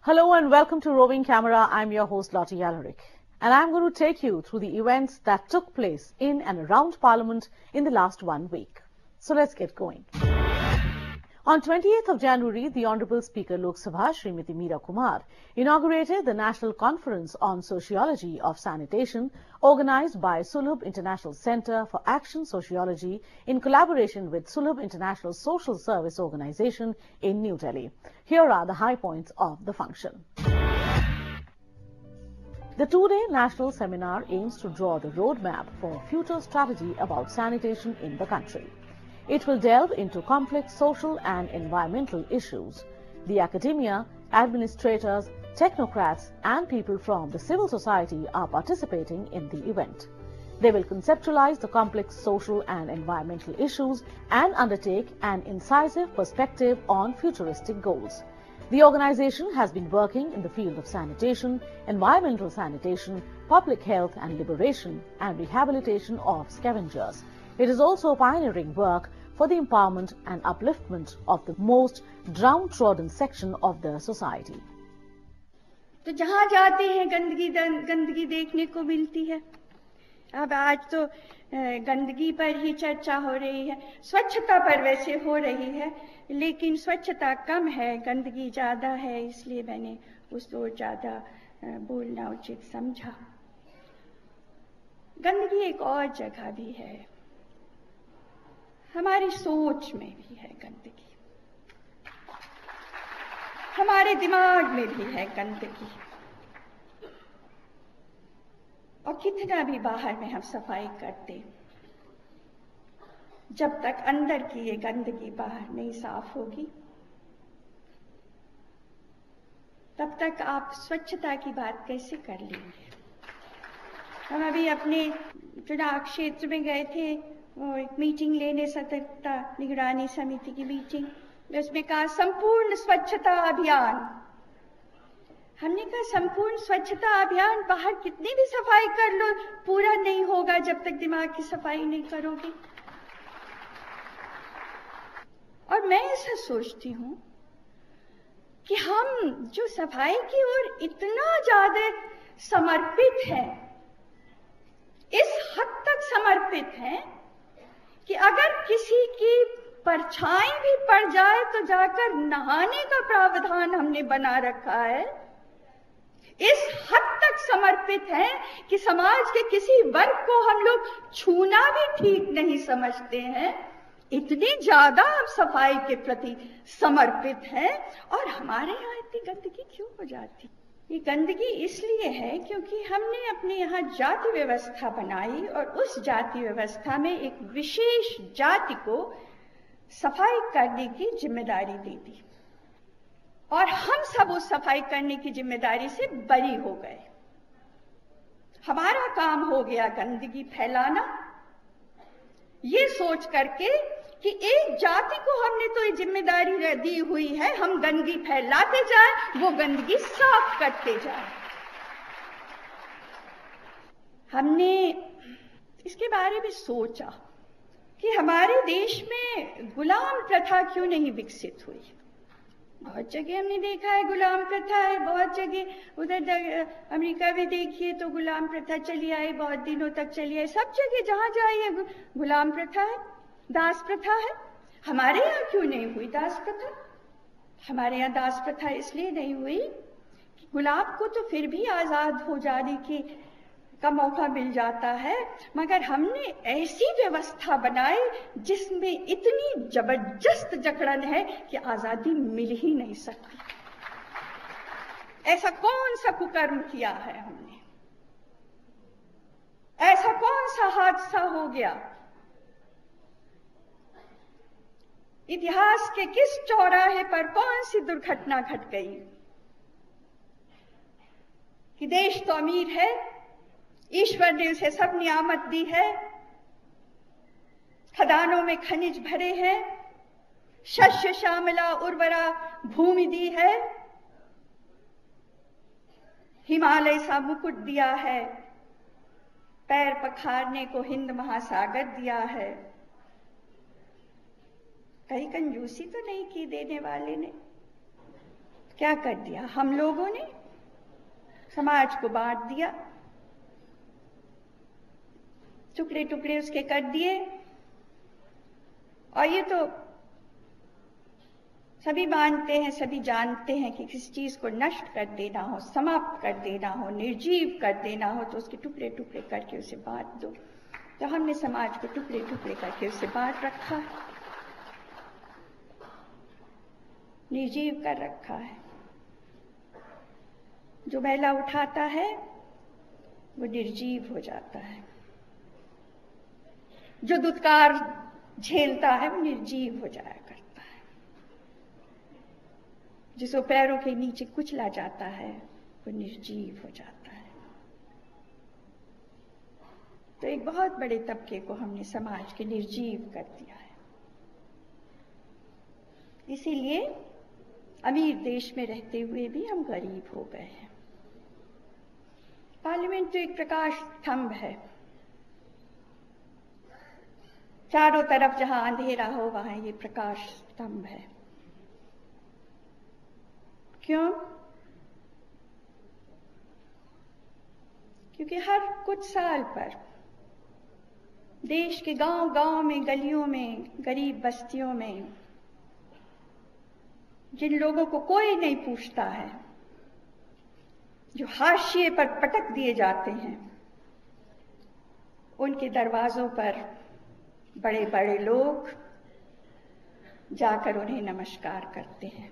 Hello and welcome to Roving Camera. I'm your host Lottie Yalaric, and I'm going to take you through the events that took place in and around Parliament in the last 1 week. So let's get going. On 28th of January, the Honourable Speaker Lok Sabha, Srimati Meera Kumar, inaugurated the National Conference on Sociology of Sanitation, organised by Sulabh International Centre for Action Sociology in collaboration with Sulabh International Social Service Organisation in New Delhi. Here are the high points of the function. The two-day national seminar aims to draw the roadmap for future strategy about sanitation in the country. It will delve into complex social and environmental issues. The academia, administrators, technocrats and people from the civil society are participating in the event. They will conceptualize the complex social and environmental issues and undertake an incisive perspective on futuristic goals. The organization has been working in the field of sanitation, environmental sanitation, public health and liberation and rehabilitation of scavengers. It is also pioneering work for the empowerment and upliftment of the most downtrodden section of the society. तो जहाँ जाते हैं गंदगी देखने को मिलती है। अब आज तो गंदगी पर ही चर्चा हो रही है, स्वच्छता पर वैसे हो रही है, लेकिन स्वच्छता कम है, गंदगी ज्यादा है, इसलिए मैंने उस ओर ज्यादा बोलना उचित समझा। गंदगी एक और जगह भी है, हमारी सोच में भी है गंदगी, हमारे दिमाग में भी है गंदगी। और कितना भी बाहर में हम सफाई करते, जब तक अंदर की ये गंदगी बाहर नहीं साफ होगी, तब तक आप स्वच्छता की बात कैसे कर लेंगे। हम अभी अपने चुनाव क्षेत्र में गए थे, वो एक मीटिंग लेने, सतर्कता निगरानी समिति की मीटिंग, उसमें कहा संपूर्ण स्वच्छता अभियान। हमने कहा संपूर्ण स्वच्छता अभियान, बाहर कितनी भी सफाई कर लो पूरा नहीं होगा जब तक दिमाग की सफाई नहीं करोगे। और मैं ऐसा सोचती हूं कि हम जो सफाई की ओर इतना ज्यादा समर्पित हैं, इस हद तक समर्पित हैं कि अगर किसी की परछाई भी पड़ जाए तो जाकर नहाने का प्रावधान हमने बना रखा है। इस हद तक समर्पित है कि समाज के किसी वर्ग को हम लोग छूना भी ठीक नहीं समझते हैं। इतनी ज्यादा हम सफाई के प्रति समर्पित हैं, और हमारे यहाँ इतनी गंदगी क्यों हो जाती? ये गंदगी इसलिए है क्योंकि हमने अपने यहाँ जाति व्यवस्था बनाई और उस जाति व्यवस्था में एक विशेष जाति को सफाई करने की जिम्मेदारी दे दी, और हम सब उस सफाई करने की जिम्मेदारी से बरी हो गए। हमारा काम हो गया गंदगी फैलाना, ये सोच करके कि एक जाति को हमने तो ये जिम्मेदारी दी हुई है, हम गंदगी फैलाते जाएं, वो गंदगी साफ करते जाएं। हमने इसके बारे में सोचा कि हमारे देश में गुलाम प्रथा क्यों नहीं विकसित हुई। बहुत जगह हमने देखा है गुलाम प्रथा है, बहुत जगह उधर अमेरिका में देखिए तो गुलाम प्रथा चली आई, बहुत दिनों तक चली आई। सब जगह जहां जाइए गुलाम प्रथा है, दास प्रथा है। हमारे यहाँ क्यों नहीं हुई दास प्रथा? हमारे यहाँ दास प्रथा इसलिए नहीं हुई कि गुलाम को तो फिर भी आजाद हो जाने का मौका मिल जाता है, मगर हमने ऐसी व्यवस्था बनाई जिसमें इतनी जबरदस्त जकड़न है कि आजादी मिल ही नहीं सकती। ऐसा कौन सा कुकर्म किया है हमने? ऐसा कौन सा हादसा हो गया? इतिहास के किस चौराहे पर कौन सी दुर्घटना घट गई कि देश तो अमीर है, ईश्वर ने उसे सब नियामत दी है, खदानों में खनिज भरे हैं, शस्य श्यामला उर्वरा भूमि दी है, हिमालय सा मुकुट दिया है, पैर पखारने को हिंद महासागर दिया है। कहीं कंजूसी तो नहीं की देने वाले ने? क्या कर दिया हम लोगों ने? समाज को बांट दिया, टुकड़े टुकड़े उसके कर दिए। और ये तो सभी मानते हैं, सभी जानते हैं कि किसी चीज को नष्ट कर देना हो, समाप्त कर देना हो, निर्जीव कर देना हो तो उसके टुकड़े टुकड़े करके उसे बांट दो। तो हमने समाज को टुकड़े टुकड़े करके उसे बांट रखा है, निर्जीव कर रखा है। जो मैला उठाता है वो निर्जीव हो जाता है, जो दुत्कार झेलता है वो निर्जीव हो जाया करता है, जिसको पैरों के नीचे कुचला जाता है वो निर्जीव हो जाता है। तो एक बहुत बड़े तबके को हमने समाज के निर्जीव कर दिया है। इसीलिए अमीर देश में रहते हुए भी हम गरीब हो गए हैं। पार्लियामेंट तो एक प्रकाश स्तंभ है, चारों तरफ जहां अंधेरा हो वहां ये प्रकाश स्तंभ है। क्यों? क्योंकि हर कुछ साल पर देश के गांव-गांव में, गलियों में, गरीब बस्तियों में जिन लोगों को कोई नहीं पूछता है, जो हाशिए पर पटक दिए जाते हैं, उनके दरवाजों पर बड़े बड़े लोग जाकर उन्हें नमस्कार करते हैं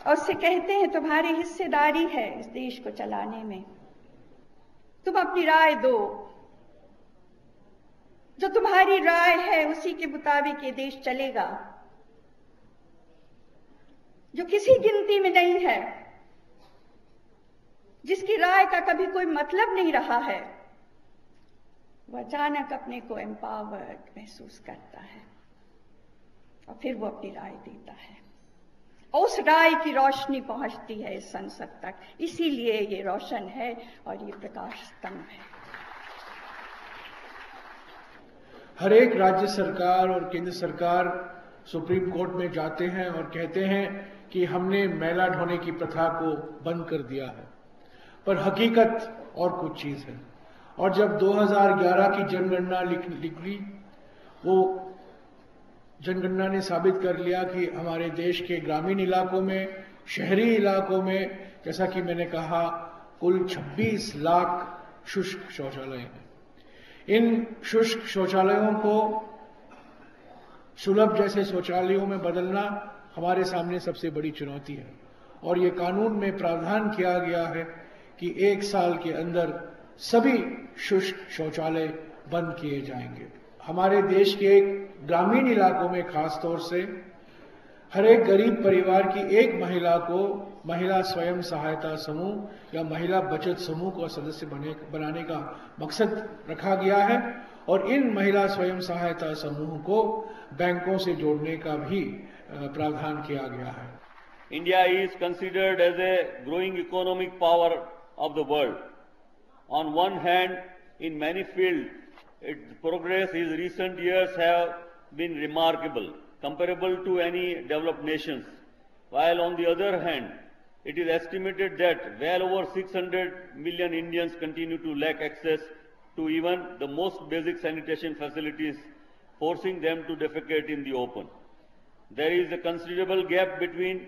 और उससे कहते हैं तुम्हारी हिस्सेदारी है इस देश को चलाने में, तुम अपनी राय दो, जो तुम्हारी राय है उसी के मुताबिक ये देश चलेगा। जो किसी गिनती में नहीं है, जिसकी राय का कभी कोई मतलब नहीं रहा है, वह अचानक अपने को एम्पावर्ड महसूस करता है और फिर वो अपनी राय देता है और उस राय की रोशनी पहुंचती है इस संसद तक। इसीलिए ये रोशन है और ये प्रकाश स्तंभ है। हर एक राज्य सरकार और केंद्र सरकार सुप्रीम कोर्ट में जाते हैं और कहते हैं कि हमने मैला ढोने की प्रथा को बंद कर दिया है, पर हकीकत और कुछ चीज है। और जब 2011 की जनगणना निकली, वो जनगणना ने साबित कर लिया कि हमारे देश के ग्रामीण इलाकों में, शहरी इलाकों में, जैसा कि मैंने कहा, कुल 26 लाख शुष्क शौचालय हैं। इन शुष्क शौचालयों को सुलभ जैसे शौचालयों में बदलना हमारे सामने सबसे बड़ी चुनौती है। और ये कानून में प्रावधान किया गया है कि 1 साल के अंदर सभी शुष्क शौचालय बंद किए जाएंगे। हमारे देश के ग्रामीण इलाकों में खास तौर से हर एक गरीब परिवार की एक महिला को महिला स्वयं सहायता समूह या महिला बचत समूह को सदस्य बनाने का मकसद रखा गया है और इन महिला स्वयं सहायता समूह को बैंकों से जोड़ने का भी प्रावधान किया गया है। India is considered as a growing economic power of the world. On one hand, in many fields, its progress in recent years have been remarkable, comparable to any developed nations. While on the other hand, it is estimated that well over 600 million Indians continue to lack access to even the most basic sanitation facilities, forcing them to defecate in the open. There is a considerable gap between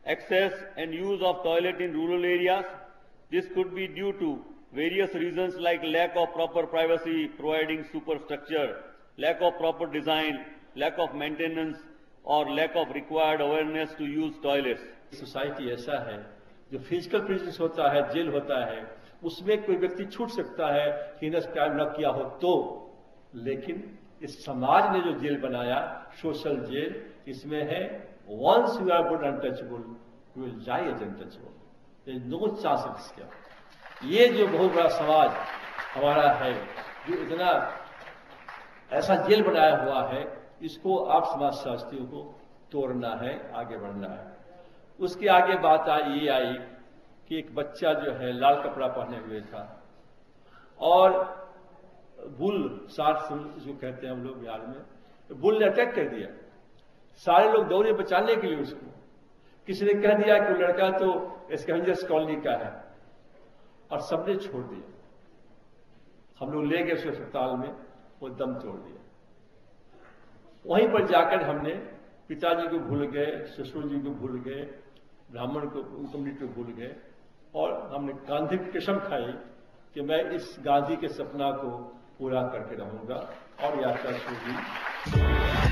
access and use of toilet in rural areas. This could be due to various reasons like lack of proper privacy providing superstructure, lack of proper design, lack of maintenance or lack of required awareness to use toilets. Society ऐसा है जो physical presence होता है, jail होता है, उसमें कोई व्यक्ति छूट सकता है हीनस क्राइम न किया हो तो, लेकिन इस समाज ने जो जेल बनाया, सोशल जेल, इसमें है once you are born untouchable, you will die as untouchable. There is no chance of escape. ये जो बहुत बड़ा समाज हमारा है, जो इतना ऐसा जेल बनाया हुआ है, इसको आप समाजशास्त्रियों को तोड़ना है, आगे बढ़ना है। उसके आगे बात ये आई कि एक बच्चा जो है लाल कपड़ा पहने हुए था और बुल, शार्क जो कहते हैं हम लोग बिहार में, बुल ने अटैक कर दिया। सारे लोग दौड़े बचाने के लिए उसको। किसी ने कह दिया कि वो लड़का तो स्कैवेंजर्स कॉलोनी का है, और सबने छोड़ दिया। हम लोग ले गए उसे अस्पताल में, वो दम तोड़ दिया। वहीं पर जाकर हमने पिताजी को भूल गए, ससुर जी को भूल गए, ब्राह्मण को कम्युनिटी को भूल गए, और हमने गांधी की कसम खाई कि मैं इस गांधी के सपना को पूरा करके रहूंगा, और यात्रा शुरू हुई।